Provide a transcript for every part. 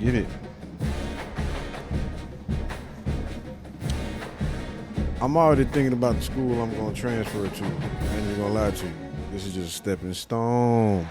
Get it. I'm already thinking about the school I'm going to transfer to. I ain't even going to lie to you. This is just a stepping stone.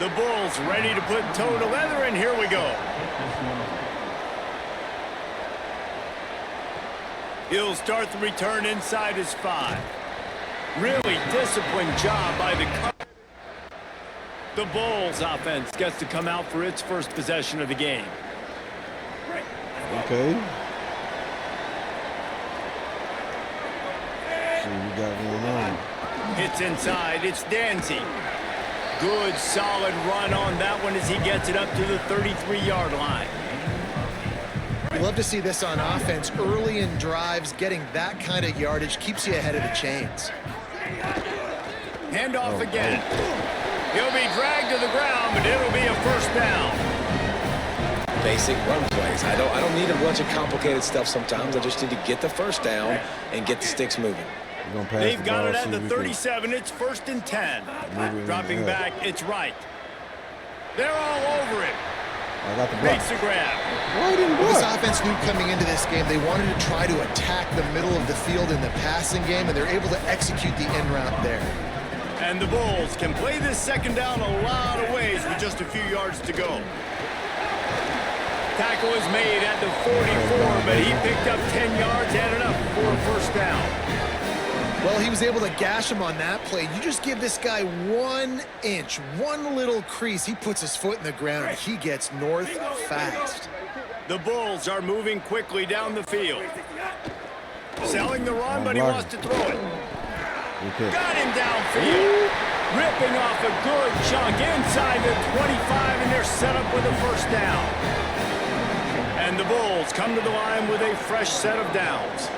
The Bulls ready to put toe to leather, and here we go. He'll start the return inside his 5. Really disciplined job by the Bulls offense gets to come out for its first possession of the game. Okay. See what we got going on. It's inside. It's Danzy. Good, solid run on that one as he gets it up to the 33-yard line. You love to see this on offense. Early in drives, getting that kind of yardage keeps you ahead of the chains. Handoff again. He'll be dragged to the ground, but it'll be a first down. Basic run plays. I don't need a bunch of complicated stuff sometimes. I just need to get the first down and get the sticks moving. They've got it at the 37. It's 1st and 10. Dropping back, it's right. They're all over it. I got the block. Makes the grab. This offense knew coming into this game they wanted to try to attack the middle of the field in the passing game, and they're able to execute the end route there. And the Bulls can play this second down a lot of ways with just a few yards to go. Tackle is made at the 44, but he picked up 10 yards and enough for a first down. Well, he was able to gash him on that play. You just give this guy 1 inch, one little crease. He puts his foot in the ground, and he gets north fast. The Bulls are moving quickly down the field. Selling the run, but he wants to throw it. Got him downfield. Ripping off a good chunk inside the 25, and they're set up with a first down. And the Bulls come to the line with a fresh set of downs.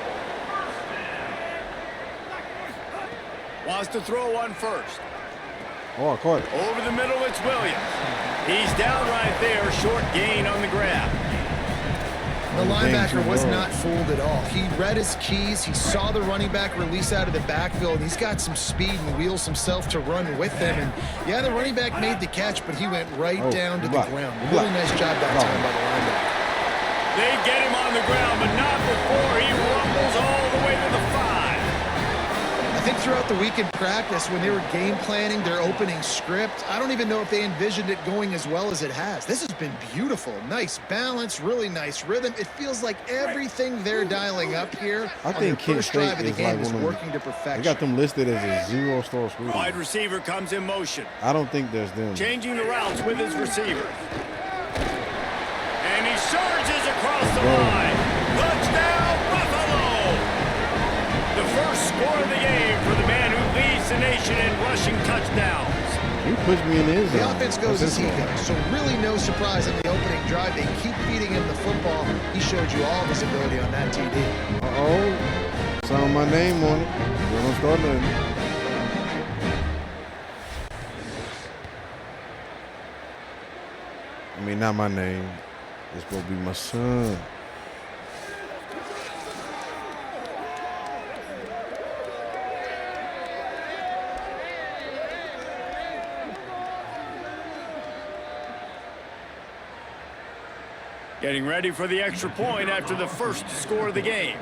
Wants to throw one first. Oh, I caught it. Over the middle, it's Williams. He's down right there, short gain on the grab. The linebacker was not fooled at all. He read his keys. He saw the running back release out of the backfield. He's got some speed and wheels himself to run with them. And, yeah, the running back made the catch, but he went right down to the ground. Really nice job that time by the linebacker. They get him on the ground, but not before he rumbles all the way to the 5. I think throughout the week in practice, when they were game planning their opening script, I don't even know if they envisioned it going as well as it has. This has been beautiful. Nice balance, really nice rhythm. It feels like everything they're dialing up here I think on the first drive of the game is working to They perfection. got them listed as a 0-star school. Wide receiver comes in motion. I don't think there's them. Changing the routes with his receiver. And he surges across the line. Touchdown, Buffalo! The first score of the game for the man who leads the nation in rushing touchdowns. He pushed me in the end zone. The offense goes as he goes, so really no surprise in the opening drive. They keep feeding him the football. He showed you all of his ability on that TD. Uh-oh. Sign my name on it. We don't start nothing. I mean, not my name. It's supposed to be my son. Getting ready for the extra point after the first score of the game.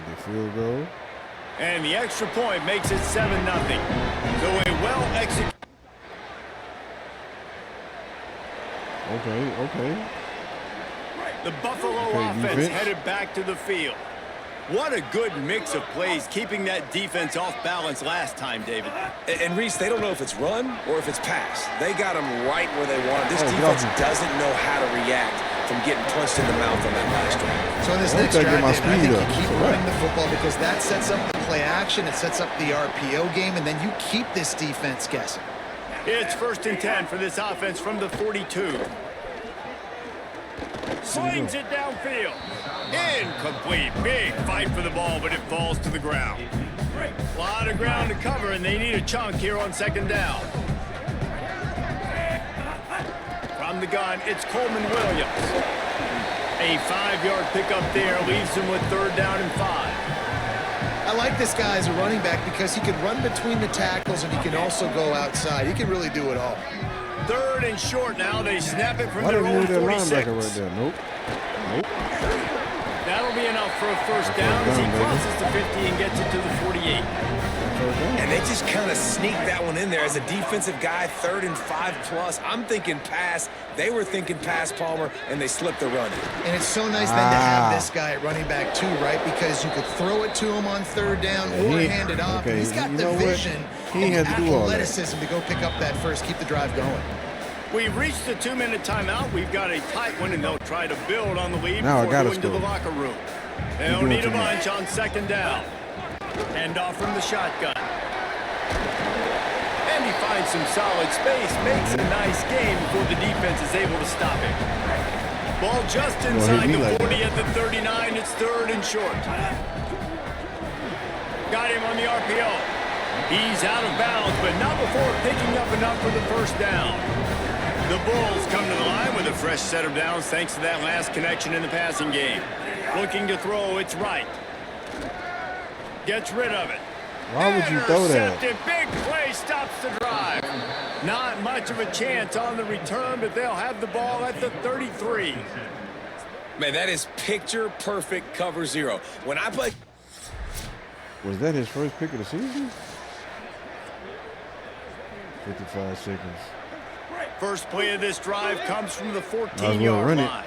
The field goal. And the extra point makes it 7-0. So a well-executed. Okay. The Buffalo offense headed back to the field. What a good mix of plays, keeping that defense off balance last time, David. And Reese, they don't know if it's run or if it's pass. They got them right where they want it. This defense doesn't know how to react from getting punched in the mouth on that last drive. So in this next drive, I think you keep running the football because that sets up the play action, it sets up the RPO game, and then you keep this defense guessing. It's 1st and 10 for this offense from the 42. Slings it downfield. Incomplete. Big fight for the ball, but it falls to the ground. A lot of ground to cover, and they need a chunk here on 2nd down. From the gun, it's Coleman Williams. A 5-yard pickup there leaves him with 3rd down and 5. I like this guy as a running back because he can run between the tackles and he can also go outside. He can really do it all. 3rd and short now. They snap it from their own 46. Right there. Nope. That'll be enough for a 1st down as he crosses the 50 and gets it to the 48. And they just kind of sneaked that one in there as a defensive guy, 3rd and 5+. I'm thinking pass. They were thinking pass, Palmer, and they slipped the run in. And it's so nice then to have this guy at running back too, right? Because you could throw it to him on 3rd down or hand it off. Okay, He's got the vision and athleticism to go pick up that first, keep the drive going. We've reached the 2-minute timeout. We've got a tight one, and they'll try to build on the lead before going to the locker room. They'll need a bunch on 2nd down. Hand off from the shotgun. And he finds some solid space, makes a nice game before the defense is able to stop it. Ball just inside the 40 at the 39. It's 3rd and short. Got him on the RPO. He's out of bounds, but not before picking up enough for the 1st down. The Bulls come to the line with a fresh set of downs thanks to that last connection in the passing game. Looking to throw, it's right. Gets rid of it. Why would you throw that? Big play stops the drive. Not much of a chance on the return, but they'll have the ball at the 33. Man, that is picture-perfect cover 0. When I play... Was that his first pick of the season? 55 seconds. First play of this drive comes from the 14-yard line.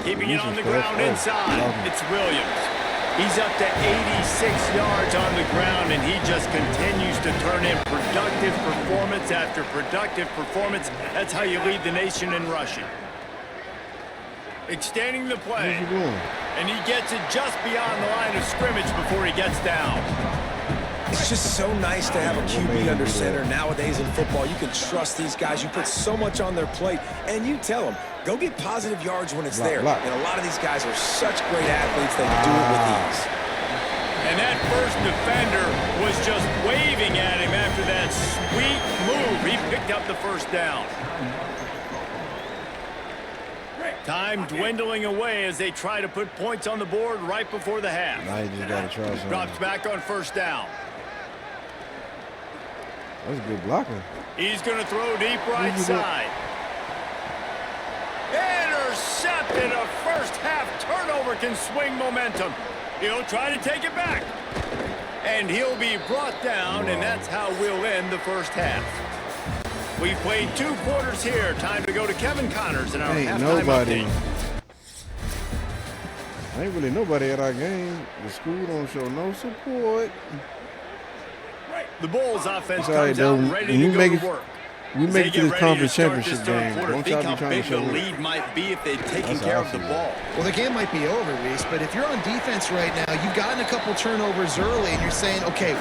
Keeping it on the ground inside. It's Williams. He's up to 86 yards on the ground, and he just continues to turn in productive performance after productive performance. That's how you lead the nation in rushing. Extending the play. And he gets it just beyond the line of scrimmage before he gets down. It's just so nice to have a QB under center nowadays in football. You can trust these guys. You put so much on their plate, and you tell them, go get positive yards when it's there. And a lot of these guys are such great athletes, they do it with ease. And that first defender was just waving at him after that sweet move. He picked up the 1st down. Time dwindling away as they try to put points on the board right before the half. Now you just got to try something. Drops back on 1st down. That's good blocking. He's going to throw deep right side. Intercepted. A 1st half turnover can swing momentum. He'll try to take it back. And he'll be brought down, and that's how we'll end the 1st half. We've played 2 quarters here. Time to go to Kevin Connors in our halftime update. Ain't really nobody at our game. The school don't show no support. The Bulls offense comes out ready to go to work. We make it to the conference championship game. Don't think how big the lead might be if they'd taken care of the ball. Well, the game might be over, Reese, but if you're on defense right now, you've gotten a couple turnovers early, and you're saying, okay,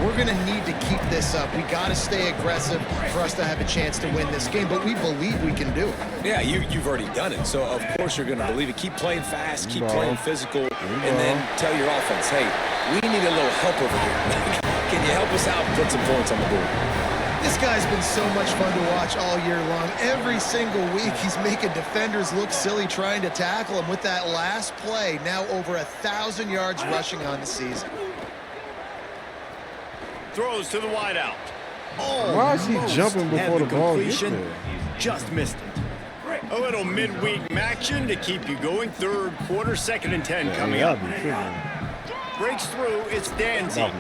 we're going to need to keep this up. We got to stay aggressive for us to have a chance to win this game, but we believe we can do it. Yeah, you've already done it, so of course you're going to believe it. Keep playing fast, keep playing physical, and then tell your offense, hey, we need a little help over here. Can you help us out and put some points on the board? This guy's been so much fun to watch all year long. Every single week, he's making defenders look silly trying to tackle him with that last play. Now over 1,000 yards rushing on the season. Throws to the wideout. Why is he jumping before the ball gets there? Just missed it. A little midweek action to keep you going. 3rd quarter, 2nd and 10 coming up. Breaks through, it's Danzy.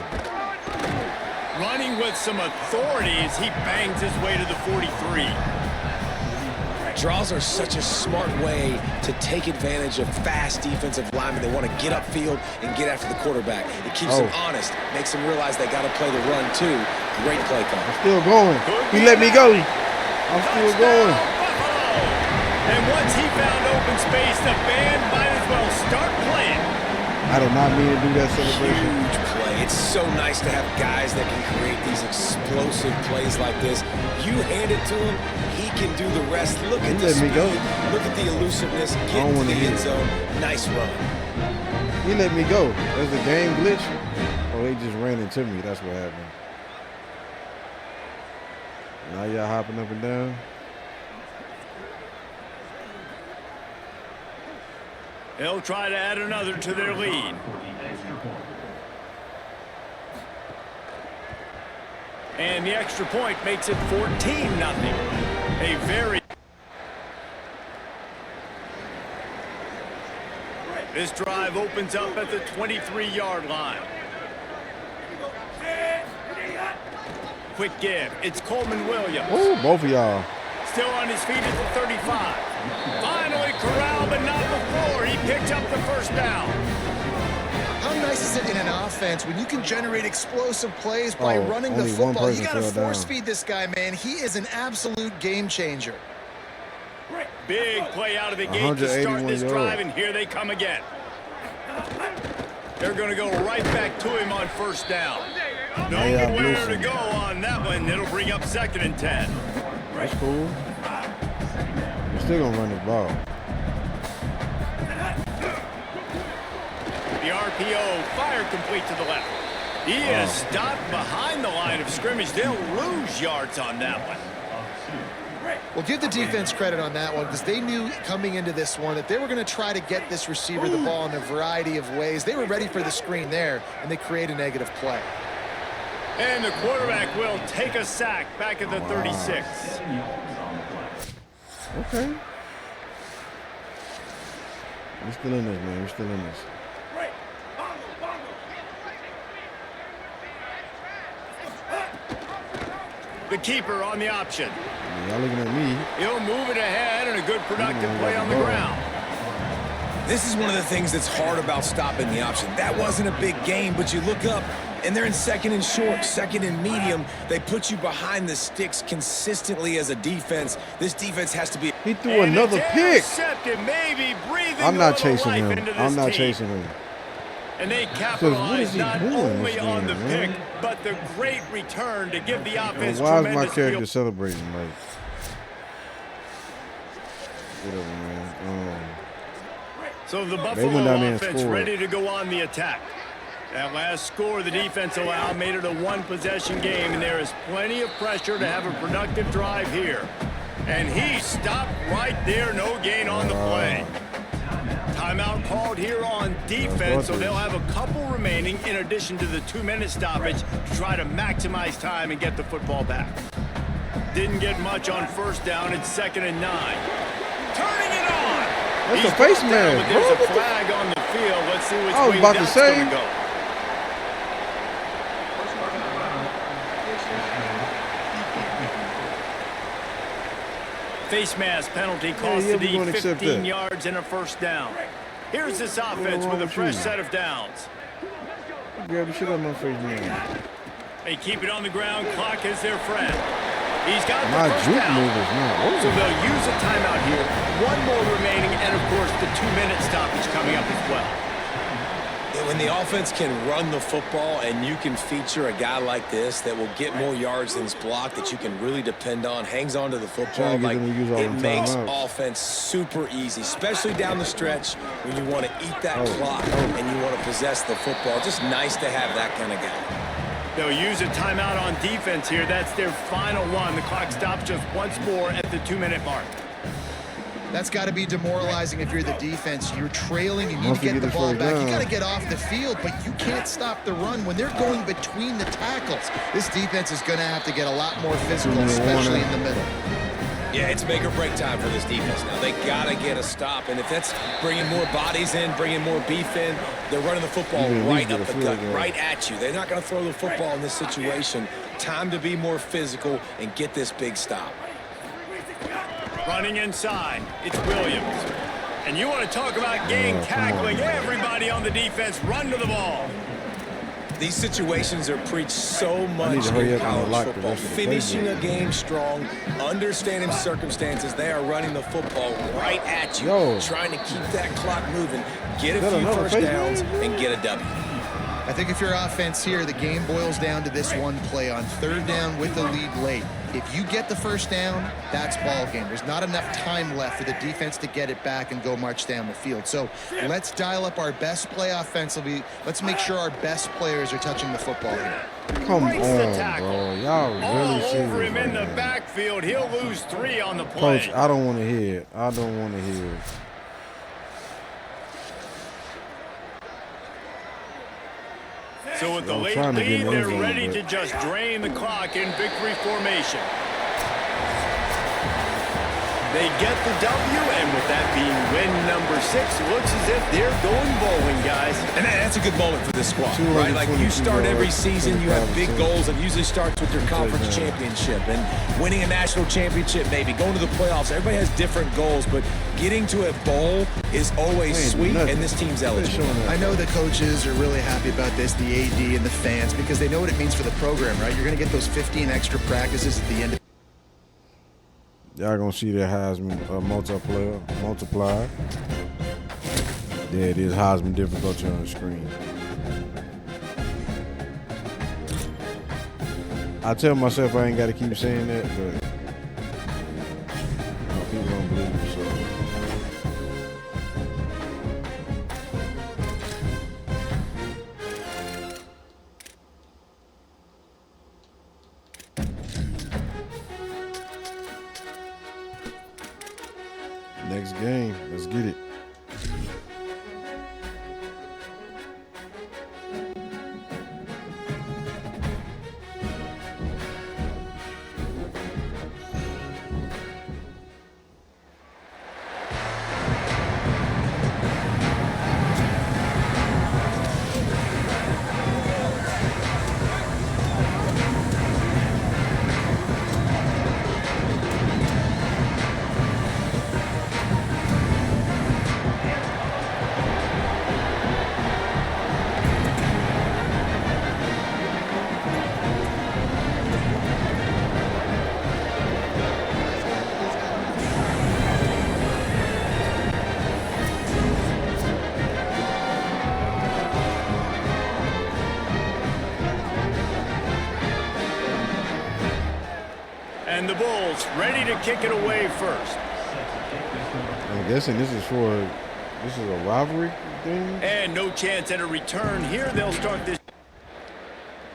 Running with some authority as he bangs his way to the 43. Draws are such a smart way to take advantage of fast defensive linemen. They want to get upfield and get after the quarterback. It keeps them honest, makes them realize they got to play the run too. Great play call. I'm still going. He let me go. I'm still going. And once he found open space, the band might as well start playing. I did not mean to do that celebration. Huge play. It's so nice to have guys that can create these explosive plays like this. You hand it to him, he can do the rest. Look at the speed. Look at the elusiveness. Get into the end zone. Nice run. He let me go. There's a game glitch. Oh, he just ran into me. That's what happened. Now y'all hopping up and down. They'll try to add another to their lead. And the extra point makes it 14-0. A very... This drive opens up at the 23-yard line. Quick give. It's Coleman Williams. Oh, both of y'all. Still on his feet at the 35. Finally corralled, but not before. He picked up the first down. How nice is it in an offense when you can generate explosive plays by running the football? You got to force feed this guy, man. He is an absolute game changer. Big play out of the gate to start this drive, and here they come again. They're going to go right back to him on first down. Nowhere to go on that one. It'll bring up 2nd and 10. That's cool. They're still going to run the ball. The RPO, fire complete to the left. He is stopped behind the line of scrimmage. They'll lose yards on that one. Well, give the defense credit on that one because they knew coming into this one that they were going to try to get this receiver the ball in a variety of ways. They were ready for the screen there, and they create a negative play. And the quarterback will take a sack back at the 36. Okay. We're still in this, man. We're still in this. The keeper on the option. Y'all looking at me. He'll move it ahead and a good productive play on the ground. This is one of the things that's hard about stopping the option. That wasn't a big game, but you look up, and they're in 2nd and short, 2nd and medium. They put you behind the sticks consistently as a defense. This defense has to be... He threw another pick. Maybe I'm not chasing him. I'm not chasing him. And they capitalize not only on the pick, but the great return to give the offense why is my tremendous character field. celebrating? Like, whatever, man. So the Buffalo offense ready to go on the attack. That last score the defense allowed made it a one-possession game, and there is plenty of pressure to have a productive drive here. And he stopped right there, no gain on the play. Timeout called here on defense, so they'll have a couple remaining in addition to the 2-minute stoppage to try to maximize time and get the football back. Didn't get much on first down. It's 2nd and 9. Turning it on. That's a face man. But there's a flag on the field. Let's see which way that's going to go. Face mask penalty cost the D 15 yards and a first down. Here's this offense with a fresh set of downs. Grab the shit out of my face, man. They keep it on the ground. Clock is their friend. He's got my the first juke down. move is not over. So they'll use a timeout here. One more remaining, and of course the 2-minute stoppage coming up as well. When the offense can run the football and you can feature a guy like this that will get more yards than his block, that you can really depend on, hangs on to the football, like it makes offense super easy, especially down the stretch when you want to eat that clock and you want to possess the football. Just nice to have that kind of guy. They'll use a timeout on defense here. That's their final one. The clock stops just once more at the 2-minute mark. That's got to be demoralizing if you're the defense. You're trailing, you need to get the ball back. You got to get off the field, but you can't stop the run when they're going between the tackles. This defense is going to have to get a lot more physical, especially in the middle. Yeah, it's make or break time for this defense now. They got to get a stop, and if that's bringing more bodies in, bringing more beef in, they're running the football right up the gut, right at you. They're not going to throw the football in this situation. Time to be more physical and get this big stop. Running inside, it's Williams. And you want to talk about game tackling. Everybody on the defense run to the ball. These situations are preached so much in college football. Finishing a game strong, understanding circumstances. They are running the football right at you, trying to keep that clock moving, get a few first downs, and get a W. I think if you're offense here, the game boils down to this one play on 3rd down with the lead late. If you get the first down, that's ball game. There's not enough time left for the defense to get it back and go march down the field. So let's dial up our best play offensively. Let's make sure our best players are touching the football here. Come on, bro. Y'all really serious over him in the backfield. He'll lose 3 on the play. Coach, I don't want to hear it. I don't want to hear it. So with the late lead, they're ready to just drain the clock in victory formation. They get the W, and with that being win number 6, looks as if they're going bowling, guys. And that's a good moment for this squad, right? Like, you start every season, you have big goals, and usually starts with your conference championship and winning a national championship, maybe going to the playoffs. Everybody has different goals, but getting to a bowl is always sweet, and this team's eligible. I know the coaches are really happy about this, the AD and the fans, because they know what it means for the program, right? You're going to get those 15 extra practices at the end of Y'all gonna see that Heisman multiplier. There it is, Heisman difficulty on the screen. I tell myself I ain't got to keep saying that, but people don't believe me, so. Next game, let's get it. And the Bulls ready to kick it away first. I'm guessing this is a rivalry thing? And no chance at a return here. They'll start this.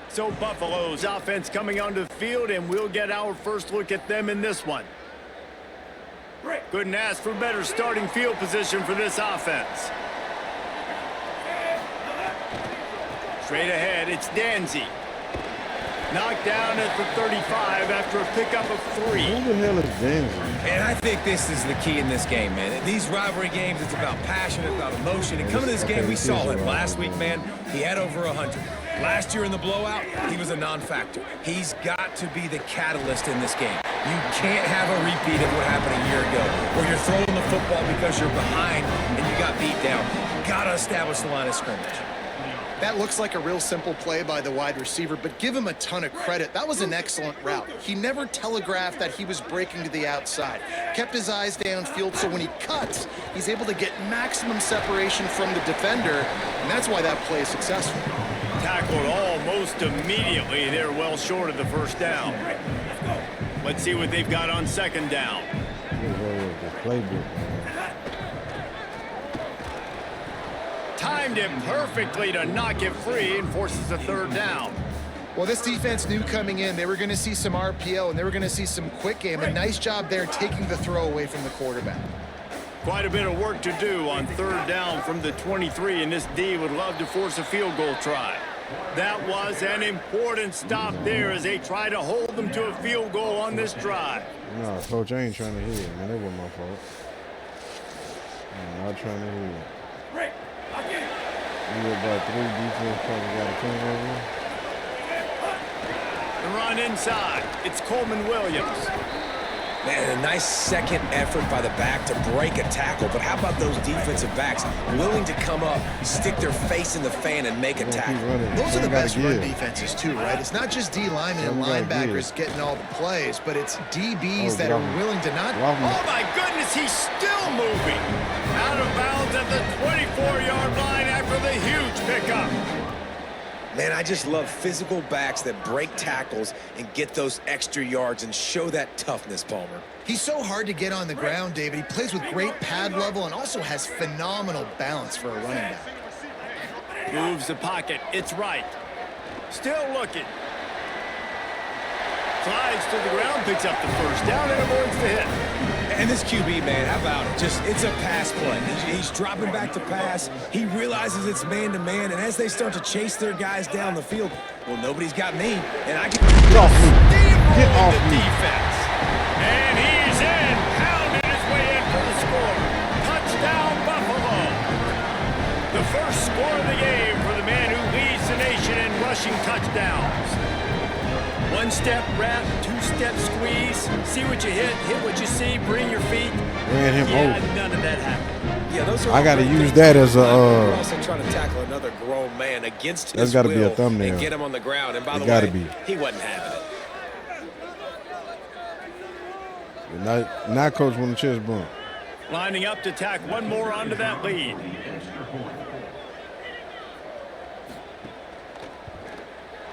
So Buffalo's offense coming onto the field, and we'll get our first look at them in this one. Couldn't ask for better starting field position for this offense. Straight ahead, it's Danzy. Knocked down at the 35 after a pickup of 3. Who the hell is Danzy? And I think this is the key in this game, man. These rivalry games, it's about passion, it's about emotion. And coming to this game, we saw him last week, man. He had over 100. Last year in the blowout, he was a non-factor. He's got to be the catalyst in this game. You can't have a repeat of what happened a year ago, where you're throwing the football because you're behind and you got beat down. Got to establish the line of scrimmage. That looks like a real simple play by the wide receiver, but give him a ton of credit. That was an excellent route. He never telegraphed that he was breaking to the outside. Kept his eyes downfield, so when he cuts, he's able to get maximum separation from the defender, and that's why that play is successful. Tackled almost immediately. They're well short of the first down. Let's see what they've got on second down. Timed it perfectly to knock it free and forces a third down. Well, this defense knew coming in they were going to see some RPO and they were going to see some quick game. A nice job there taking the throw away from the quarterback. Quite a bit of work to do on third down from the 23, and this D would love to force a field goal try. That was an important stop there as they try to hold them to a field goal on this drive. No, Coach, I ain't trying to hit it, man. That wasn't my fault. I'm not trying to hit it. We about 3 defense probably got a turnover. The run inside. It's Coleman Williams. And a nice second effort by the back to break a tackle. But how about those defensive backs willing to come up, stick their face in the fan, and make a tackle? Those are the best run defenses, too, right? It's not just D linemen and linebackers getting all the plays, but it's DBs that are willing to not. Oh, my goodness, he's still moving. Out of bounds at the 24-yard line after the huge pickup. Man, I just love physical backs that break tackles and get those extra yards and show that toughness, Palmer. He's so hard to get on the ground, David. He plays with great pad level and also has phenomenal balance for a running back. Moves the pocket. It's right. Still looking. Slides to the ground, picks up the first down, and avoids the hit. And this QB, man, how about it? It's a pass play. He's dropping back to pass. He realizes it's man-to-man, and as they start to chase their guys down the field, well, nobody's got me, and I can steamroll the defense. And he's in, pounding his way in for the score. Touchdown, Buffalo. The first score of the game for the man who leads the nation in rushing touchdowns. One-step wrap, two-step squeeze. See what you hit what you see, bring your feet. Ran him over. None of that happened. Yeah, those are I got to use that as a. We're also trying to tackle another grown man against his will be a thumbnail. And get him on the ground. And by the way, he wasn't having it. Not coach when the chest bump. Lining up to tack one more onto that lead.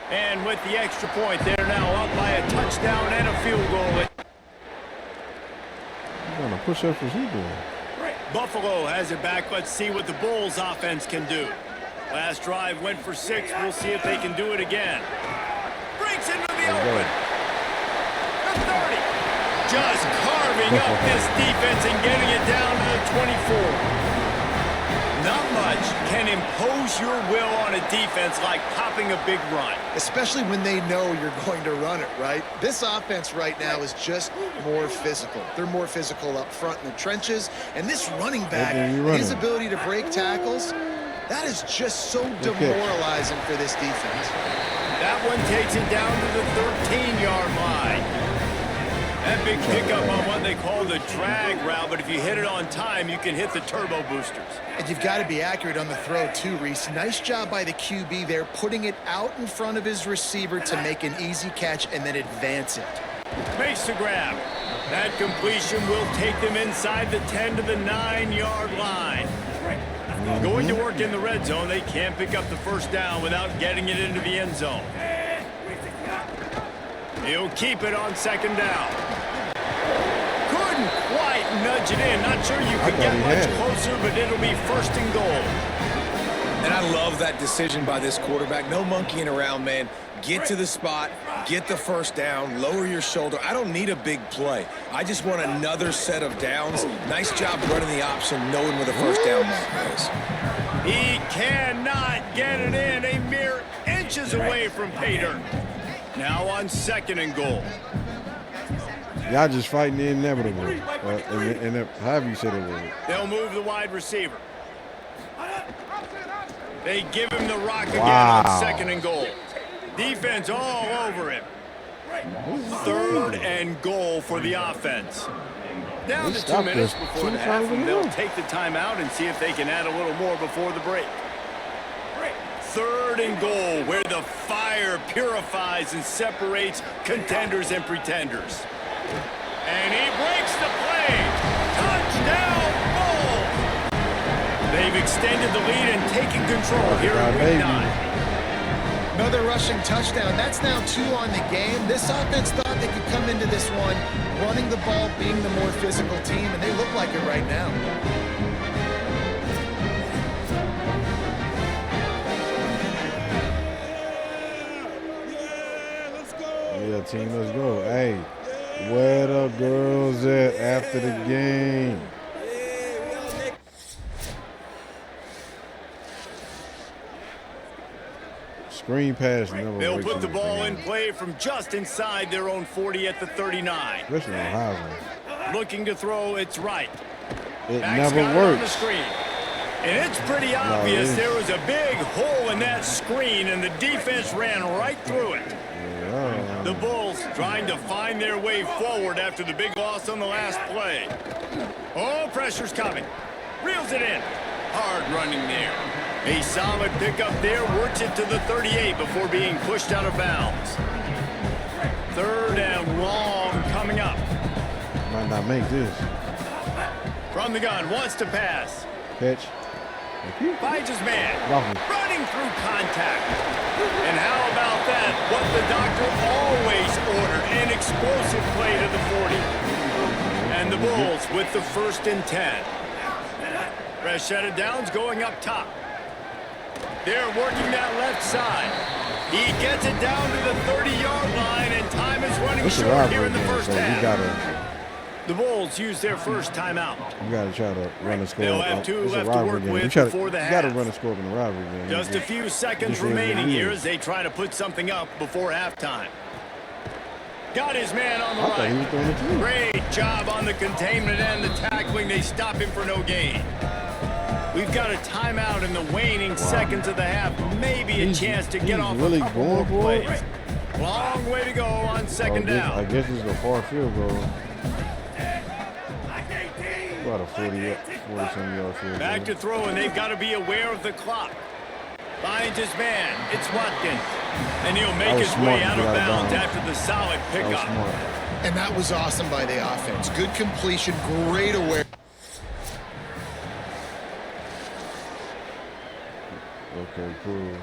And with the extra point, they're now up by a touchdown and a field goal. Push-ups was he doing? Buffalo has it back. Let's see what the Bulls offense can do. Last drive went for 6. We'll see if they can do it again. Breaks into the open. The 30. Just carving up this defense and getting it down to the 24. Not much can impose your will on a defense like popping a big run. Especially when they know you're going to run it, right? This offense right now is just more physical. They're more physical up front in the trenches. And this running back, his ability to break tackles, that is just so demoralizing for this defense. That one takes it down to the 13-yard line. That big pickup on what they call the drag route, but if you hit it on time, you can hit the turbo boosters. And you've got to be accurate on the throw, too, Reese. Nice job by the QB there, putting it out in front of his receiver to make an easy catch and then advance it. Makes the grab. That completion will take them inside the 10 to the 9-yard line. Going to work in the red zone, they can't pick up the first down without getting it into the end zone. He'll keep it on second down. Couldn't quite nudge it in. Not sure you could get much closer, but it'll be first and goal. And I love that decision by this quarterback. No monkeying around, man. Get to the spot, get the first down, lower your shoulder. I don't need a big play. I just want another set of downs. Nice job running the option, knowing where the first down mark is. He cannot get it in. A mere inches away from pay dirt. Now on second and goal. Y'all just fighting the inevitable. And however you said it was. They'll move the wide receiver. They give him the rock again on second and goal. Defense all over him. Third and goal for the offense. Down to 2 minutes before the half, and they'll take the timeout and see if they can add a little more before the break. Third and goal, where the fire purifies and separates contenders and pretenders. And he breaks the play. Touchdown, Bulls! They've extended the lead and taken control here in week 9. Another rushing touchdown. That's now 2 on the game. This offense thought they could come into this one running the ball, being the more physical team, and they look like it right now. Yeah, team, let's go. Hey, where the girls at after the game? Screen pass. They'll put the ball in play from just inside their own 40 at the 39. Especially on Heisman. Looking to throw, it's right. It Back's never got it works. on the screen. And it's pretty obvious there was a big hole in that screen, and the defense ran right through it. Yeah. The Bulls trying to find their way forward after the big loss on the last play. Oh, pressure's coming. Reels it in. Hard running there. A solid pickup there. Works it to the 38 before being pushed out of bounds. 3rd and long coming up. Might not make this. From the gun, wants to pass. Pitch. Finds his man. Running through contact. And how about that? What the doctor always ordered. An explosive play to the 40. And the Bulls with the 1st and 10. Fresh set of downs going up top. They're working that left side. He gets it down to the 30-yard line, and time is running short here in the first half. The Bulls use their first timeout. You got to try to run a score. They'll have 2 left to work with before the half. You got to run a score in the rivalry game. Just a few seconds remaining here as they try to put something up before halftime. Got his man on the right. Great job on the containment and the tackling. They stop him for no gain. We've got a timeout in the waning seconds of the half. Maybe a chance to get off a couple more plays. Long way to go on 2nd down. I guess this is a far field goal. About a 40-some yard field goal. Back to throw, and they've got to be aware of the clock. Finds his man. It's Watkins. And he'll make his way out of bounds after the solid pickup. And that was awesome by the offense. Good completion, great awareness. Okay, cool.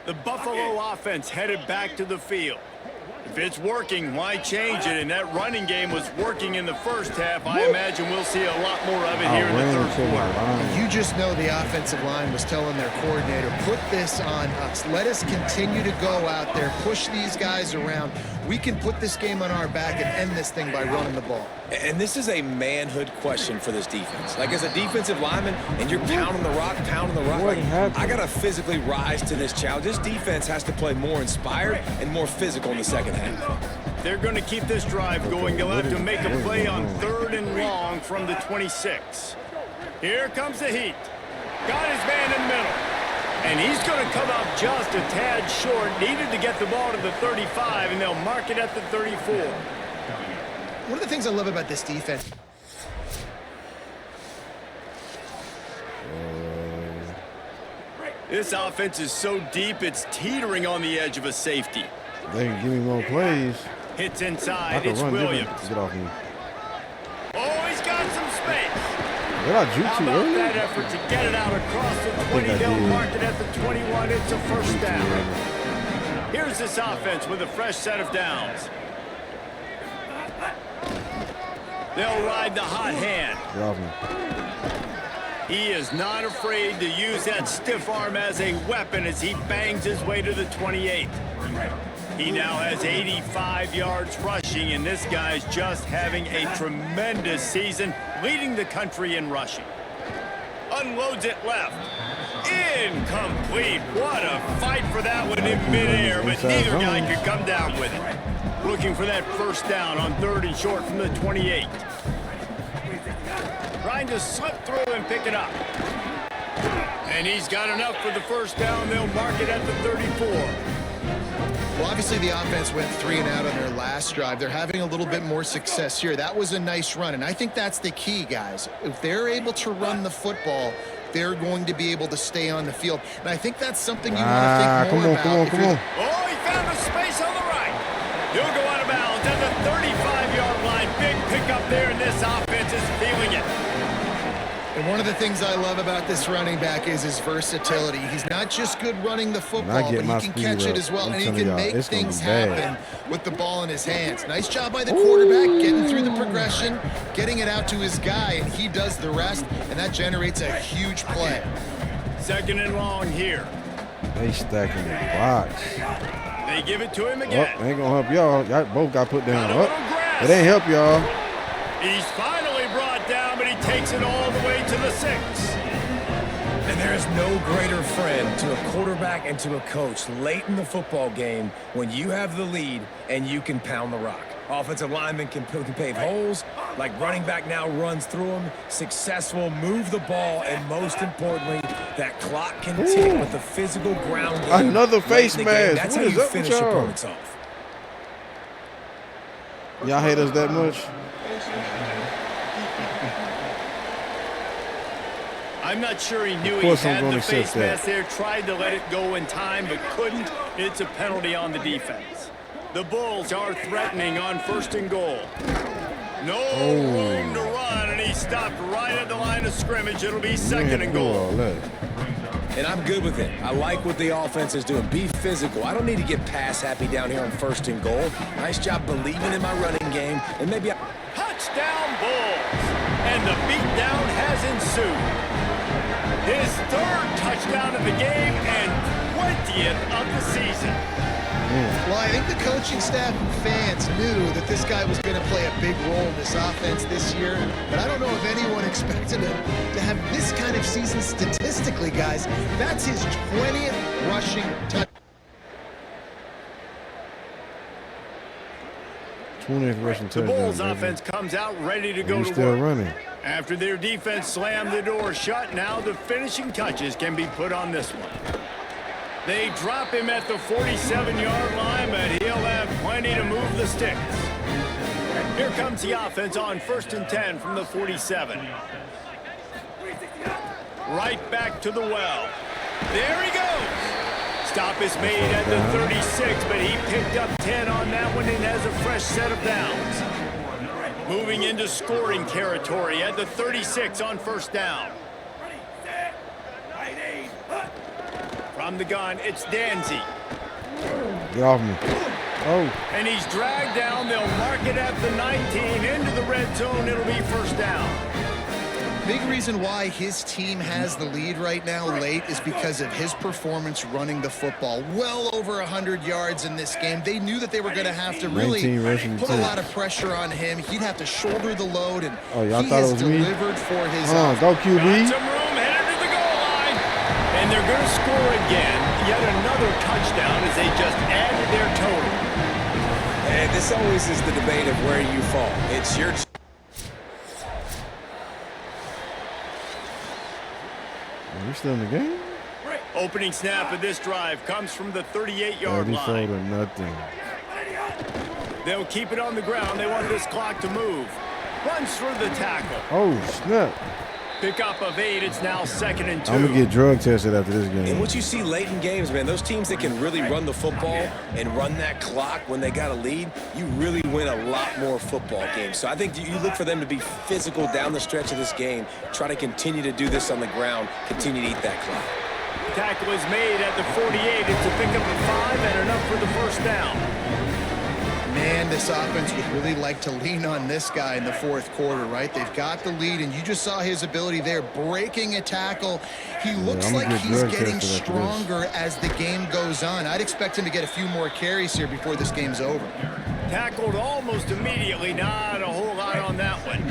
The Buffalo offense headed back to the field. If it's working, why change it? And that running game was working in the first half. I imagine we'll see a lot more of it here in the 3rd quarter. You just know the offensive line was telling their coordinator, put this on us. Let us continue to go out there, push these guys around. We can put this game on our back and end this thing by running the ball. And this is a manhood question for this defense. Like, as a defensive lineman, and you're pounding the rock, like, I got to physically rise to this challenge. This defense has to play more inspired and more physical in the second half. They're going to keep this drive going. They'll have to make a play on 3rd and long from the 26. Here comes the heat. Got his man in the middle. And he's going to come up just a tad short. Needed to get the ball to the 35, and they'll mark it at the 34. One of the things I love about this defense. This offense is so deep, it's teetering on the edge of a safety. They can give me more plays. Hits inside. It's Williams. Get off me. Oh, he's got some space. Did I juke How too about early? that effort to get it out across the 20? They'll mark it at the 21. It's a 1st down. Here's this offense with a fresh set of downs. They'll ride the hot hand. Get off me. He is not afraid to use that stiff arm as a weapon as he bangs his way to the 28. He now has 85 yards rushing, and this guy's just having a tremendous season, leading the country in rushing. Unloads it left. Incomplete. What a fight for that one in midair, but neither guy could come down with it. Looking for that 1st down on 3rd and short from the 28. Trying to slip through and pick it up. And he's got enough for the 1st down. They'll mark it at the 34. Well, obviously the offense went 3 and out on their last drive. They're having a little bit more success here. That was a nice run, and I think that's the key, guys. If they're able to run the football, they're going to be able to stay on the field. And I think that's something you want to think more about. Come on. Oh, he found a space on the right. He'll go out of bounds at the 35-yard line. Big pickup there, and this offense is feeling it. And one of the things I love about this running back is his versatility. He's not just good running the football, but he can catch it as well, and he can make things happen with the ball in his hands. Nice job by the quarterback, getting through the progression, getting it out to his guy, and he does the rest, and that generates a huge play. 2nd and long here. They stacking the box. They give it to him again. Oh, ain't gonna help y'all. Y'all both got put down. It ain't help y'all. He's finally brought down, but he takes it all the way to the 6. And there is no greater friend to a quarterback and to a coach late in the football game when you have the lead and you can pound the rock. Offensive linemen can pave holes, like running back now runs through them, successful, move the ball, and most importantly, That clock can tick with the physical ground game. Another face mask. That's what how is you up finish with y'all? opponents off. Y'all hate us that much? I'm not sure he knew he had the face mask there, tried to let it go in time, but couldn't. It's a penalty on the defense. The Bulls are threatening on 1st and goal. No room to run, and he stopped right at the line of scrimmage. It'll be 2nd and goal. And I'm good with it. I like what the offense is doing. Be physical. I don't need to get pass happy down here on 1st and goal. Nice job believing in my running game, and maybe Touchdown Bulls! And the beatdown has ensued. His 3rd touchdown of the game and 20th of the season. Well, I think the coaching staff and fans knew that this guy was going to play a big role in this offense this year, but I don't know if anyone expected him to have this kind of season statistically, guys. That's his 20th rushing touchdown. 20th rushing touchdown. The Bulls offense comes out ready to go to still work. Running. After their defense slammed the door shut, now the finishing touches can be put on this one. They drop him at the 47-yard line, but he'll have plenty to move the sticks. Here comes the offense on 1st and 10 from the 47. Right back to the well. There he goes. Stop is made at the 36, but he picked up 10 on that one and has a fresh set of downs. Moving into scoring territory at the 36 on 1st down. From the gun, it's Danzy. Get off me. Oh. And he's dragged down. They'll mark it at the 19. Into the red zone. It'll be 1st down. Big reason why his team has the lead right now late is because of his performance running the football. Well over 100 yards in this game. They knew that they were going to have to really put a lot of pressure on him. He'd have to shoulder the load, and he has delivered for his go QB. Got some room headed to the goal line. And they're going to score again. Yet another touchdown as they just added their total. And this always is the debate of where you fall. It's your Are we still in the game? Opening snap of this drive comes from the 38-yard line. Nothing. They'll keep it on the ground. They want this clock to move. Runs through the tackle. Oh, snap. Pickup of 8. It's now 2nd and 2. I'm going to get drug tested after this game. And what you see late in games, man, those teams that can really run the football and run that clock when they got a lead, you really win a lot more football games. So I think you look for them to be physical down the stretch of this game, try to continue to do this on the ground, continue to eat that clock. Tackle is made at the 48. It's a pickup of 5 and enough for the 1st down. Man, this offense would really like to lean on this guy in the 4th quarter, right? They've got the lead, and you just saw his ability there, breaking a tackle. He looks like he's getting stronger as the game goes on. I'd expect him to get a few more carries here before this game's over. Tackled almost immediately. Not a whole lot on that one.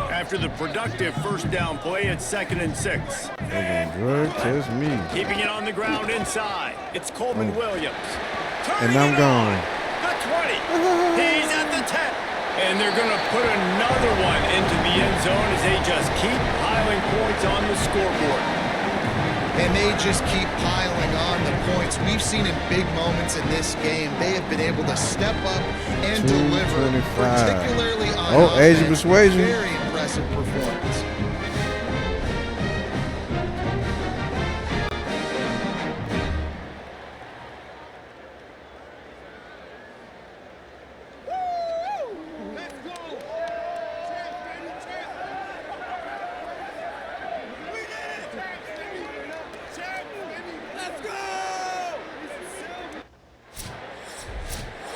After the productive 1st down play, it's 2nd and 6. Drug test me. Keeping it on the ground inside. It's Coleman Williams. And I'm gone. The 20. He's at the 10. And they're going to put another one into the end zone as they just keep piling points on the scoreboard. And they just keep piling on the points. We've seen in big moments in this game, they have been able to step up and deliver, particularly on offense. Asian persuasion. Very impressive performance.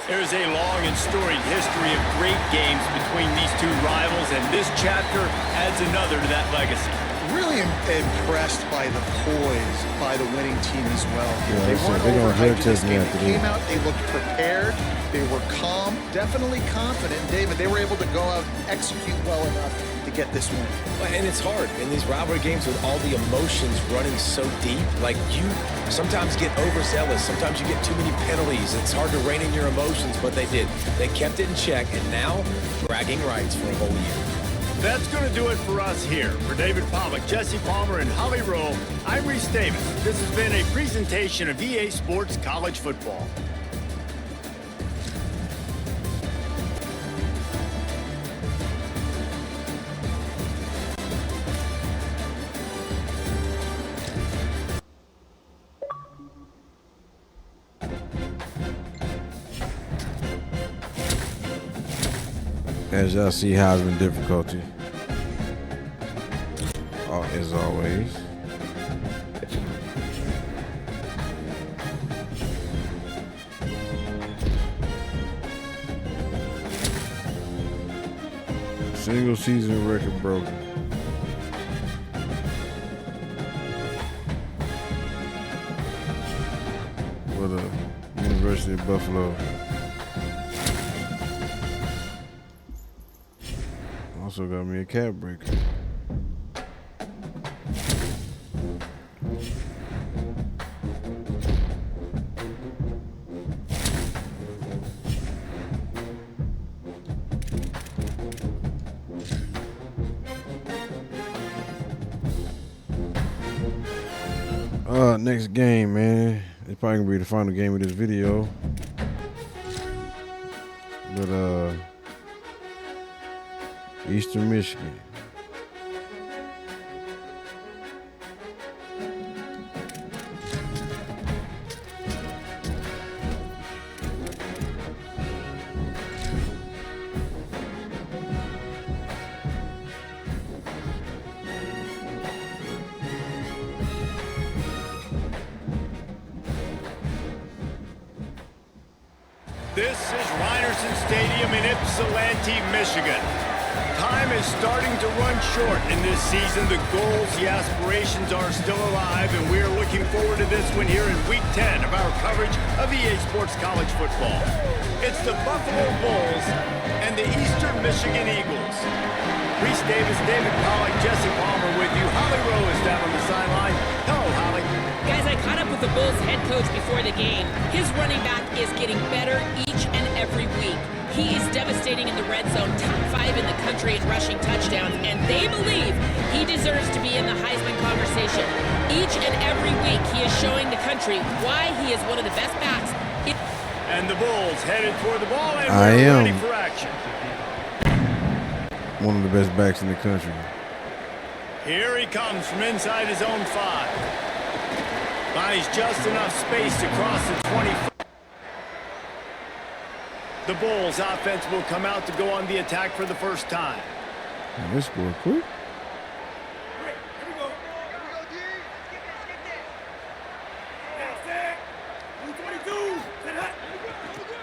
There's a long and storied history of great games between these two rivals, and this chapter adds another to that legacy. Really impressed by the poise by the winning team as well. Yeah, they weren't overhyped in this game. They came this. out, they looked prepared, they were calm, definitely confident. David, they were able to go out and execute well enough to get this win. And it's hard in these rivalry games with all the emotions running so deep. Like, you sometimes get overzealous. Sometimes you get too many penalties. It's hard to rein in your emotions, but they did. They kept it in check, and now bragging rights for a whole year. That's going to do it for us here. For David Pollack, Jesse Palmer, and Holly Rowe, I'm Reese Davis. This has been a presentation of EA Sports College Football. As y'all see, Heisman difficulty, as always. Single season record broken. For the University of Buffalo. Also got me a cat breaker. Next game, man. It's probably gonna be the final game of this video. But Eastern Michigan. This is Rynerson Stadium in Ypsilanti, Michigan. Time is starting to run short in this season. The goals, the aspirations are still alive, and we are looking forward to this one here in Week 10 of our coverage of EA Sports College Football. It's the Buffalo Bulls and the Eastern Michigan Eagles. Reese Davis, David Pollack, Jesse Palmer with you. Holly Rowe is down on the sideline. Hello, Holly. Guys, I caught up with the Bulls head coach before the game. His running back is getting better each and every week. He is devastating in the red zone, top 5 in the country in rushing touchdowns, and they believe he deserves to be in the Heisman conversation. Each and every week, he is showing the country why he is one of the best backs. And the Bulls headed toward the ball, and I we're am ready for action. one of the best backs in the country. Here he comes from inside his own 5. Buys just enough space to cross the 20. The Bulls offense will come out to go on the attack for the first time. This scored quick.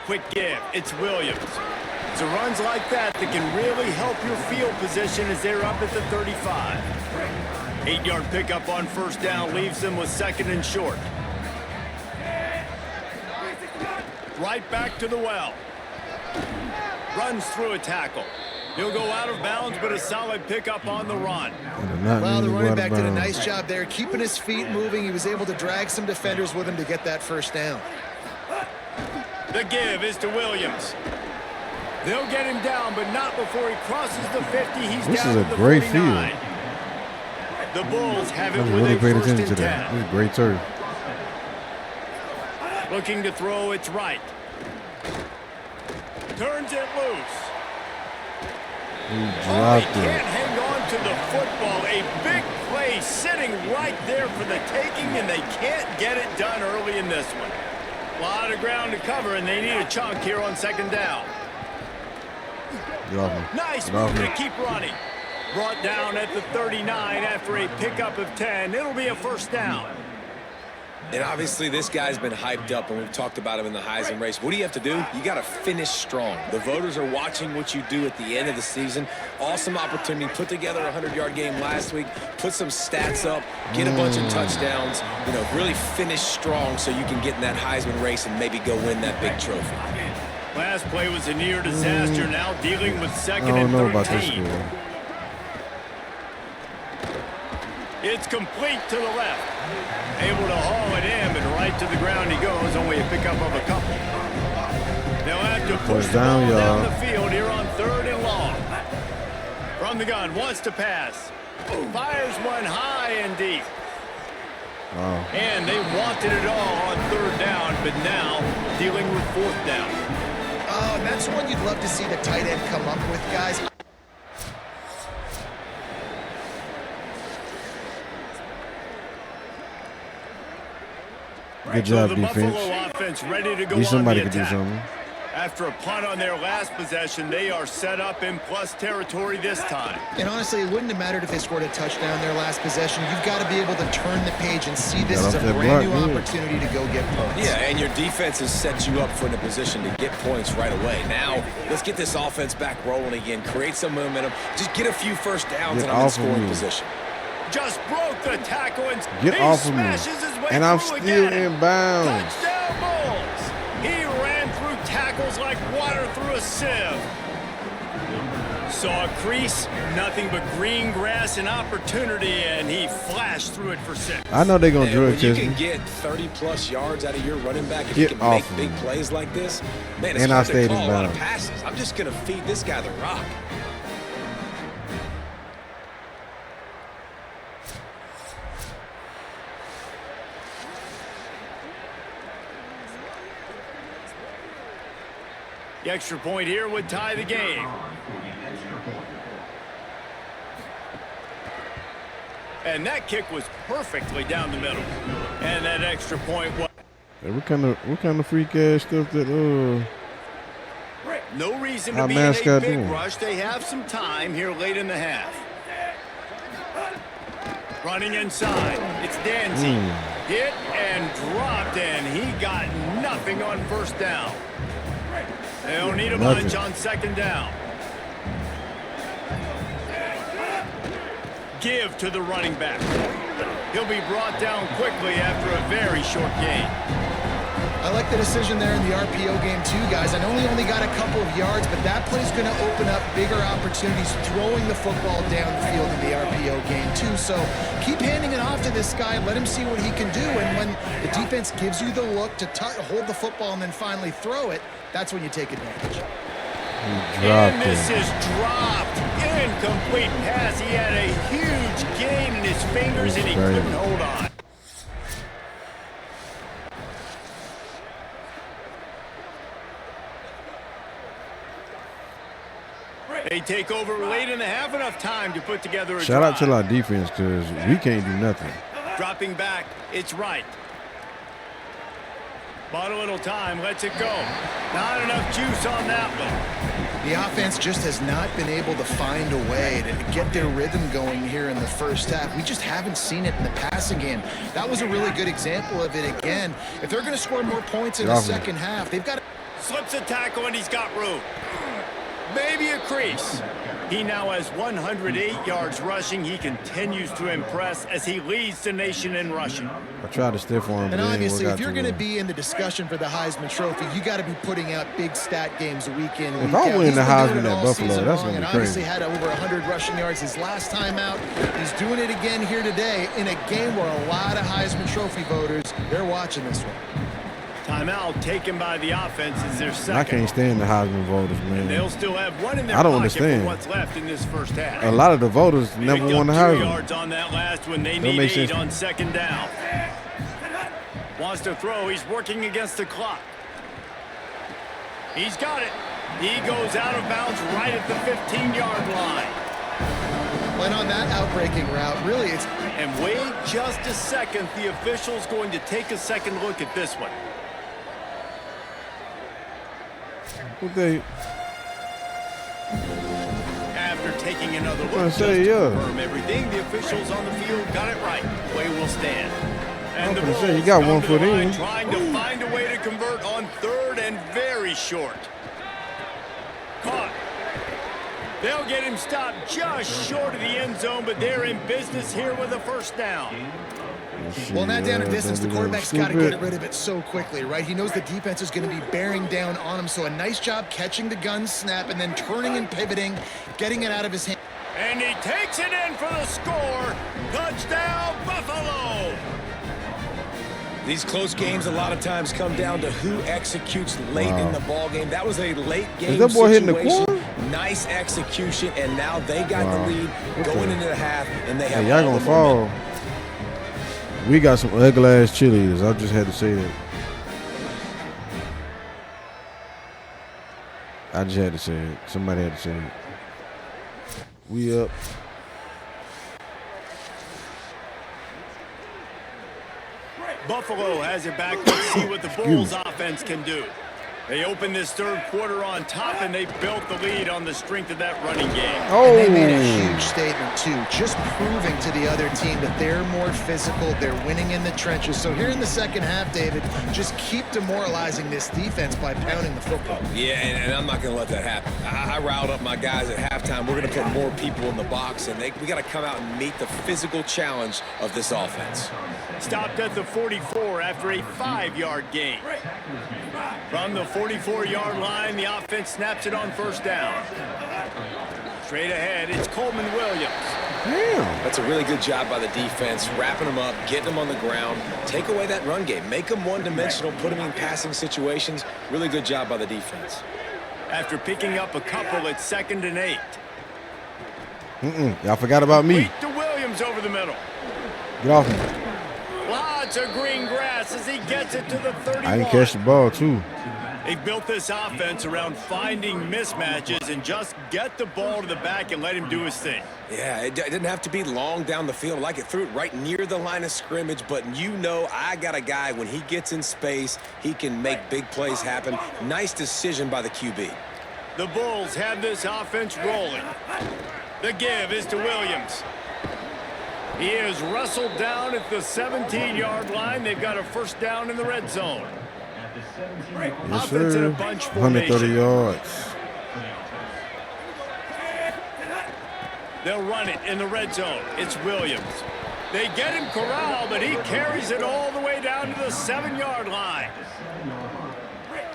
Quick give. It's Williams. It's runs like that that can really help your field position as they're up at the 35. 8-yard pickup on first down leaves them with 2nd and short. Right back to the well. Runs through a tackle. He'll go out of bounds, but a solid pickup on the run. Well, the running back did a nice job there, keeping his feet moving. He was able to drag some defenders with him to get that first down. The give is to Williams. They'll get him down, but not before he crosses the 50. He's down to the 49. This is a great field. The Bulls have it with a first and 10. This is great turf. Looking to throw, it's right. Turns it loose. He dropped he can't hang on to the football. A big play sitting right there for the taking, and they can't get it done early in this one. A lot of ground to cover, and they need a chunk here on 2nd down. Nice move to keep running. Brought down at the 39 after a pickup of 10. It'll be a first down. And obviously this guy's been hyped up, and we've talked about him in the Heisman race. What do you have to do? You got to finish strong. The voters are watching what you do at the end of the season. Awesome opportunity. Put together a 100-yard game last week. Put some stats up. Get a bunch of touchdowns. You know, really finish strong so you can get in that Heisman race and maybe go win that big trophy. Last play was a near disaster. Now dealing with 2nd and 13. I don't know about this score. It's complete to the left. Able to haul it in, and right to the ground he goes. Only a pickup of a couple. They'll have to push the ball down the field here on 3rd and long. From the gun, wants to pass. Fires one high and deep. Oh. And they wanted it all on 3rd down, but now dealing with 4th down. Oh, and that's one you'd love to see the tight end come up with, guys. Good job, the defense. Buffalo offense ready to go At least somebody on the could do attack. something. After a punt on their last possession, they are set up in plus territory this time. And honestly, it wouldn't have mattered if they scored a touchdown their last possession. You've got to be able to turn the page and see this as a brand new opportunity to go get points. Yeah, and your defense has set you up for the position to get points right away. Now, let's get this offense back rolling again. Create some momentum. Just get a few first downs and I'm in scoring position. Just broke the tackle and get off of me. And I'm still in bounds. Touchdown Bulls. He ran through tackles like water through a sieve. Saw a crease, nothing but green grass and opportunity, and he flashed through it for 6. I know they're gonna drug you test can me. get 30+ yards out of your running back if you can make big plays like this. Man, it's And hard I stayed to call in a lot of bounds. passes. I'm just gonna feed this guy the rock. The extra point here would tie the game. And that kick was perfectly down the middle. And that extra point was... Hey, what kind of freak ass stuff that No reason to be in a big rush. They have some time here late in the half. Running inside. It's Danzy. Hit and dropped, and he got nothing on 1st down. They don't need a bunch on 2nd down. Give to the running back. He'll be brought down quickly after a very short gain. I like the decision there in the RPO game too, guys. I know he only got a couple of yards, but that play's going to open up bigger opportunities throwing the football down the field in the RPO game too. So keep handing it off to this guy. Let him see what he can do. And when the defense gives you the look to hold the football and then finally throw it, that's when you take advantage. And this is dropped. Incomplete pass. He had a huge gain in his fingers and he couldn't hold on. They take over late in the half, enough time to put together a Shout out drive. to our defense because we can't do nothing. Dropping back, it's right. Bought a little time, lets it go. Not enough juice on that one. The offense just has not been able to find a way to get their rhythm going here in the first half. We just haven't seen it in the passing game. That was a really good example of it again. If they're going to score more points in the second half, they've got to... Slips a tackle and he's got room. Maybe a crease. He now has 108 yards rushing. He continues to impress as he leads the nation in rushing. I tried to stiff arm him. And obviously, if you're going to be in the discussion for the Heisman Trophy, you got to be putting out big stat games week in, week out. If I win the Heisman at Buffalo, that's going to be crazy. And obviously had over 100 rushing yards his last time out. He's doing it again here today in a game where a lot of Heisman Trophy voters, they're watching this one. Timeout taken by the offense is their second. I can't stand the Heisman voters, man. And they'll still have one in their I don't pocket understand for what's left in this first half. A lot of the voters never won the Heisman. 2 yards on that last one. They need 8 on 2nd down. Wants to throw. He's working against the clock. He's got it. He goes out of bounds right at the 15-yard line. And on that outbreaking route, really it's... And wait just a second. The official's going to take a second look at this one. After taking another look to confirm everything, the officials on the field got it right. Play will stand. And the Bulls you got 1 foot in. Trying to find a way to convert on 3rd and very short. Caught. They'll get him stopped just short of the end zone, but they're in business here with a 1st down. Well, not down in distance, the quarterback's got to get rid of it so quickly, right? He knows the defense is going to be bearing down on him, so a nice job catching the gun snap and then turning and pivoting, getting it out of his hand. And he takes it in for the score. Touchdown, Buffalo! These close games a lot of times come down to who executes late in the ball game. That was a late game Is that boy hitting the situation. corner? Nice execution, and now they got the lead going into the half, and they have y'all gonna fall. We got some ugly-ass cheerleaders. I just had to say that. I just had to say it. Somebody had to say it. We up. Buffalo has it back. Let's see what the Bulls offense can do. They opened this third quarter on top, and they built the lead on the strength of that running game. And they made a huge statement, too, just proving to the other team that they're more physical, they're winning in the trenches. So here in the second half, David, just keep demoralizing this defense by pounding the football. Yeah, and I'm not going to let that happen. I riled up my guys at halftime. We're going to put more people in the box, and we got to come out and meet the physical challenge of this offense. Stopped at the 44 after a 5-yard gain. From the 44-yard line, the offense snaps it on first down. Straight ahead, it's Coleman Williams. Damn. That's a really good job by the defense, wrapping them up, getting them on the ground, take away that run game, make them one-dimensional, put them in passing situations. Really good job by the defense. After picking up a couple, it's 2nd and 8. Y'all forgot about me. Beat to Williams over the middle. Get off me. Lots of green grass as he gets it to the 31. I didn't catch the ball, too. They built this offense around finding mismatches and just get the ball to the back and let him do his thing. Yeah, it didn't have to be long down the field. Like it threw it right near the line of scrimmage, but you know I got a guy, when he gets in space, he can make big plays happen. Nice decision by the QB. The Bulls have this offense rolling. The give is to Williams. He is wrestled down at the 17-yard line. They've got a first down in the red zone. Yes, Offense in a sir. bunch 130 formation. yards. They'll run it in the red zone. It's Williams. They get him corralled, but he carries it all the way down to the 7-yard line.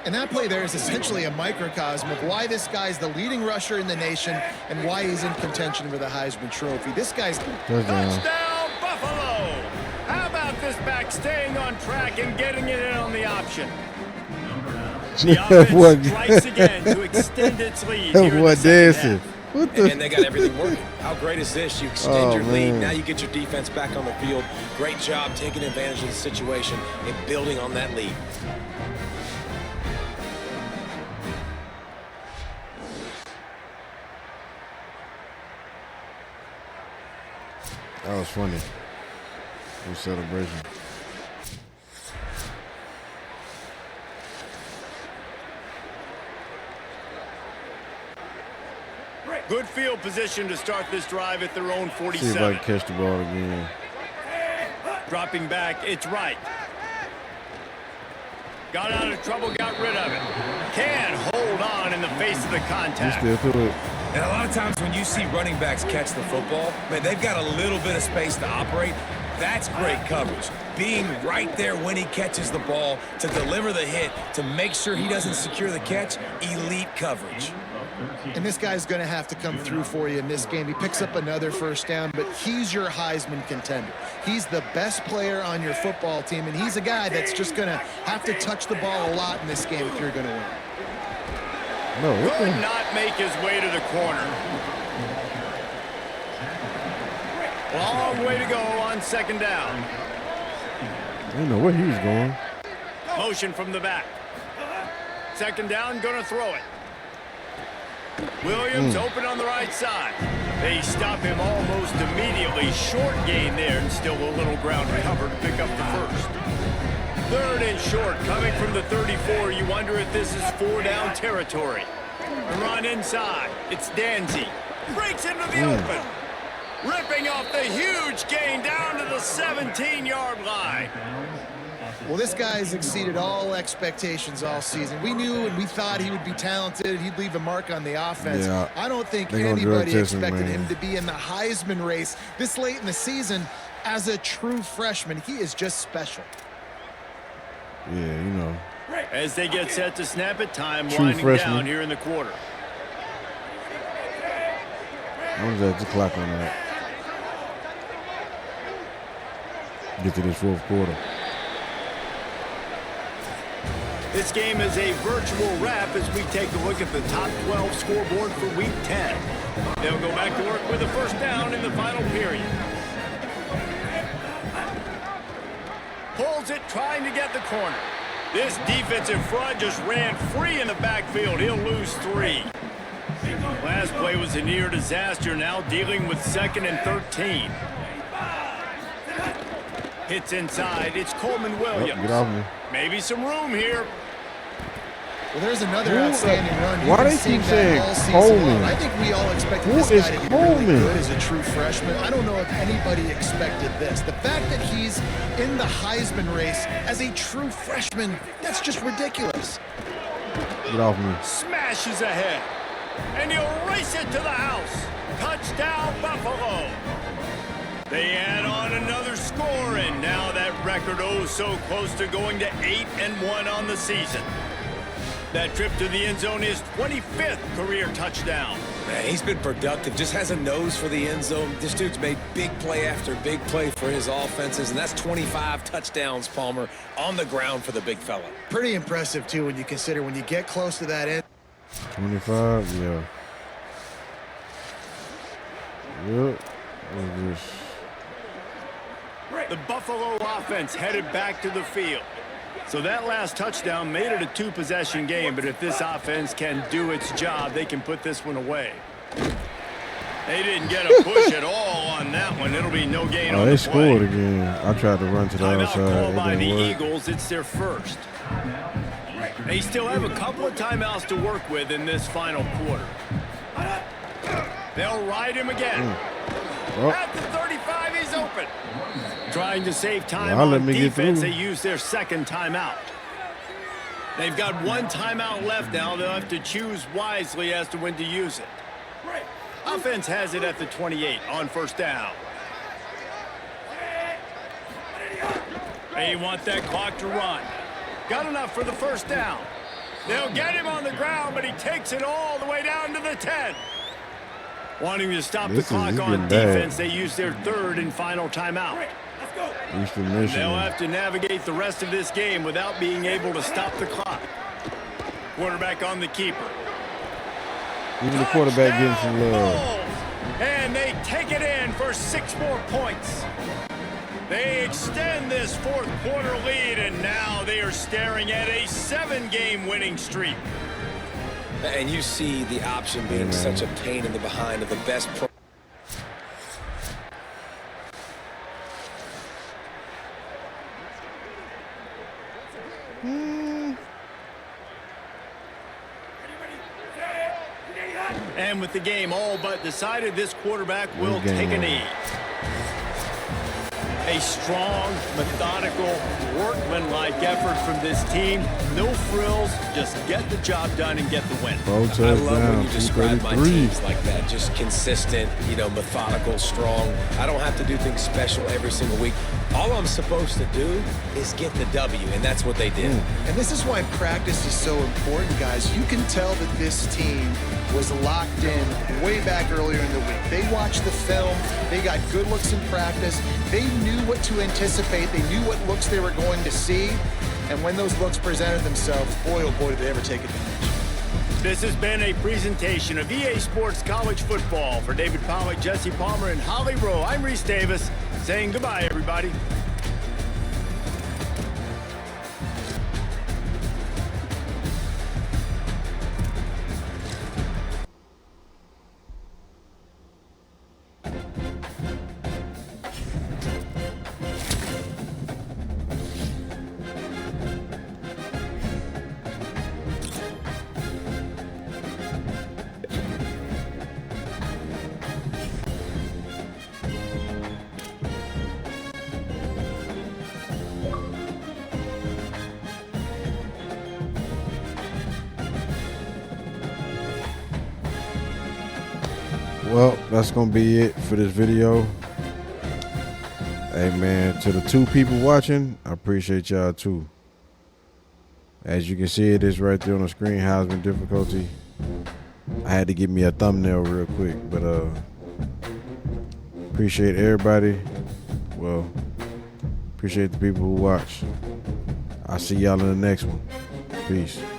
And that play there is essentially a microcosm of why this guy's the leading rusher in the nation and why he's in contention for the Heisman Trophy. This guy's... Touchdown, Buffalo! How about this back staying on track and getting it in on the option? The offense strikes again to extend its lead here in the second half. And they got everything working. How great is this? You extend your lead. Now you get your defense back on the field. Great job taking advantage of the situation and building on that lead. That was funny. Good celebration. Good field position to start this drive at their own 47. See if I can catch the ball again. Dropping back, it's right. Got out of trouble, got rid of it. Can hold on in the face of the contact. Still threw it. And a lot of times when you see running backs catch the football, man, they've got a little bit of space to operate. That's great coverage. Being right there when he catches the ball to deliver the hit, to make sure he doesn't secure the catch, elite coverage. And this guy's going to have to come through for you in this game. He picks up another first down, but he's your Heisman contender. He's the best player on your football team, and he's a guy that's just going to have to touch the ball a lot in this game if you're going to win. No, Could not make his way to the corner. Long way to go on second down. I didn't know where he was going. Motion from the back. Second down, gonna throw it. Williams open on the right side. They stop him almost immediately. Short gain there and still a little ground to cover to pick up the first. Third and short coming from the 34. You wonder if this is 4-down territory. The run inside. It's Danzy. Breaks into the open. Ripping off the huge gain down to the 17-yard line. Well, this guy's exceeded all expectations all season. We knew and we thought he would be talented. He'd leave a mark on the offense. Yeah, I don't think anybody expected him to be in the Heisman race this late in the season as a true freshman. He is just special. Yeah, you know. As they get set to snap it, time True winding freshman. down here in the quarter. I was at the clock on that. Get to this fourth quarter. This game is a virtual wrap as we take a look at the top 12 scoreboard for Week 10. They'll go back to work with a first down in the final period. Pulls it, trying to get the corner. This defensive front just ran free in the backfield. He'll lose 3. Last play was a near disaster, now dealing with 2nd and 13. Hits inside. It's Coleman Williams. Get off me. Maybe some room here. Well, there's another outstanding run. Why they keep saying Coleman? I think we all expected this guy to be really good as a true freshman. I don't know if anybody expected this. The fact that he's in the Heisman race as a true freshman, that's just ridiculous. Get off me. Smashes ahead. And he'll race it to the house. Touchdown, Buffalo. They add on another score, and now that record so close to going to 8-1 on the season. That trip to the end zone is 25th career touchdown. Man, he's been productive, just has a nose for the end zone. This dude's made big play after big play for his offenses, and that's 25 touchdowns, Palmer, on the ground for the big fella. Pretty impressive, too, when you consider when you get close to that end. 25, yeah. Yep. The Buffalo offense headed back to the field. So that last touchdown made it a 2-possession game, but if this offense can do its job, they can put this one away. They didn't get a push at all on that one. It'll be no gain on the play. They scored again. I tried to run to the other side. Timeout called by the Eagles. It's their first. They still have a couple of timeouts to work with in this final quarter. They'll ride him again. At the 35, he's open. Trying to save time on defense, they use their second timeout. They've got one timeout left now. They'll have to choose wisely as to when to use it. Offense has it at the 28 on first down. They want that clock to run. Got enough for the first down. They'll get him on the ground, but he takes it all the way down to the 10. Wanting to stop the clock on defense, they use their third and final timeout. They'll have to navigate the rest of this game without being able to stop the clock. Quarterback on the keeper. Even the quarterback getting some love. And they take it in for 6 more points. They extend this fourth quarter lead, and now they are staring at a 7-game winning streak. And you see the option being such a pain in the behind of the best pro. And with the game all but decided, this quarterback will take a knee. A strong, methodical, workman-like effort from this team. No frills, just get the job done and get the win. I love when you describe my teams like that. Just consistent, methodical, strong. I don't have to do things special every single week. All I'm supposed to do is get the W, and that's what they did. And this is why practice is so important, guys. You can tell that this team was locked in way back earlier in the week. They watched the film. They got good looks in practice. They knew what to anticipate. They knew what looks they were going to see. And when those looks presented themselves, boy, oh boy, did they ever take advantage. This has been a presentation of EA Sports College Football. For David Pollack, Jesse Palmer, and Holly Rowe, I'm Reese Davis, saying goodbye, everybody. Well, that's going to be it for this video. Hey, man, to the 2 people watching, I appreciate y'all, too. As you can see, it is right there on the screen, Heisman difficulty. I had to give me a thumbnail real quick, but appreciate everybody. Well, appreciate the people who watch. I'll see y'all in the next one. Peace.